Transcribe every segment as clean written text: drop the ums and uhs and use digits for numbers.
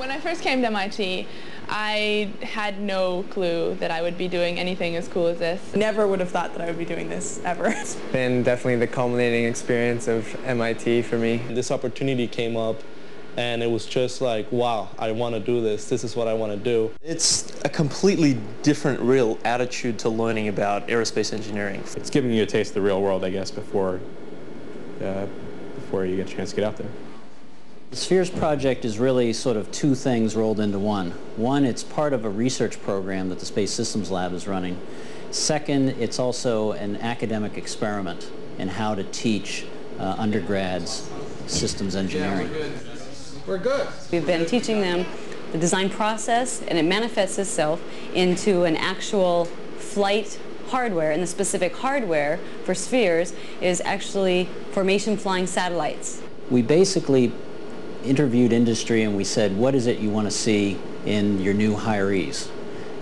When I first came to MIT, I had no clue that I would be doing anything as cool as this. Never would have thought that I would be doing this, ever. It's been definitely the culminating experience of MIT for me. This opportunity came up and it was just like, wow, I want to do this. This is what I want to do. It's a completely different real attitude to learning about aerospace engineering. It's giving you a taste of the real world, I guess, before you get a chance to get out there. The Spheres project is really sort of two things rolled into one. One, it's part of a research program that the Space Systems Lab is running. Second, it's also an academic experiment in how to teach undergrads systems engineering. We're good. We've been teaching them the design process, and it manifests itself into an actual flight hardware, and the specific hardware for Spheres is actually formation flying satellites. We basically interviewed industry and we said, what is it you want to see in your new hirees?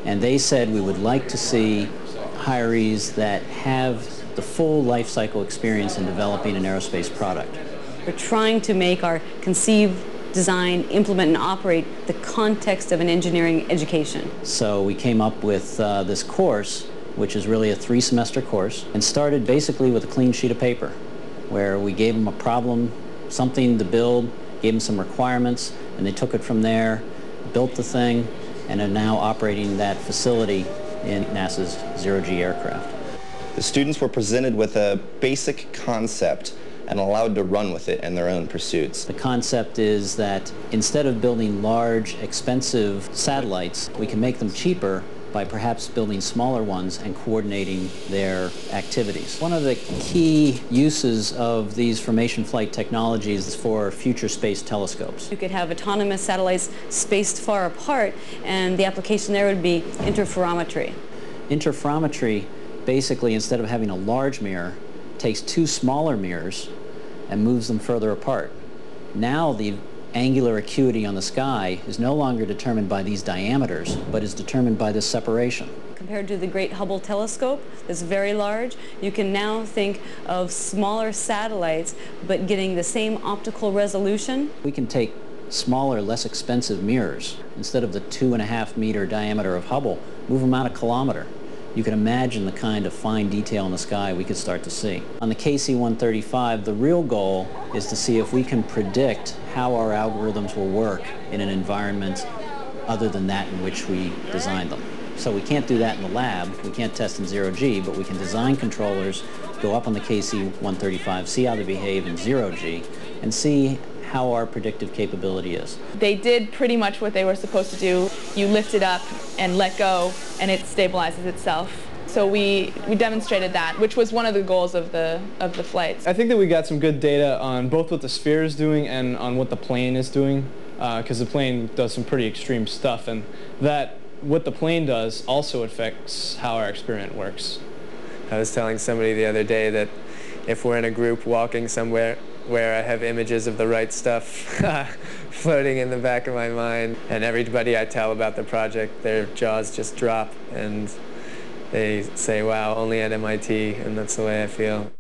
And they said, we would like to see hirees that have the full life cycle experience in developing an aerospace product. We're trying to make our conceive, design, implement, and operate the context of an engineering education. So we came up with this course, which is really a 3-semester course, and started basically with a clean sheet of paper, where we gave them a problem, something to build, gave them some requirements, and they took it from there, built the thing, and are now operating that facility in NASA's zero-G aircraft. The students were presented with a basic concept and allowed to run with it in their own pursuits. The concept is that instead of building large, expensive satellites, we can make them cheaper by perhaps building smaller ones and coordinating their activities. One of the key uses of these formation flight technologies is for future space telescopes. You could have autonomous satellites spaced far apart, and the application there would be interferometry. Interferometry, basically, instead of having a large mirror, takes 2 smaller mirrors and moves them further apart. Now the angular acuity on the sky is no longer determined by these diameters, but is determined by this separation. Compared to the Great Hubble telescope, that's very large, you can now think of smaller satellites, but getting the same optical resolution. We can take smaller, less expensive mirrors. Instead of the 2.5-meter diameter of Hubble, move them out a kilometer. You can imagine the kind of fine detail in the sky we could start to see. On the KC-135, the real goal is to see if we can predict how our algorithms will work in an environment other than that in which we designed them. So we can't do that in the lab, we can't test in zero-G, but we can design controllers, go up on the KC-135, see how they behave in zero-G, and see how our predictive capability is. They did pretty much what they were supposed to do. You lift it up and let go, and it stabilizes itself. So we demonstrated that, which was one of the goals of the flights. I think that we got some good data on both what the sphere is doing and on what the plane is doing, because the plane does some pretty extreme stuff, and that what the plane does also affects how our experiment works. I was telling somebody the other day that if we're in a group walking somewhere where I have images of the right stuff floating in the back of my mind, and everybody I tell about the project, their jaws just drop and they say, wow, only at MIT, and that's the way I feel.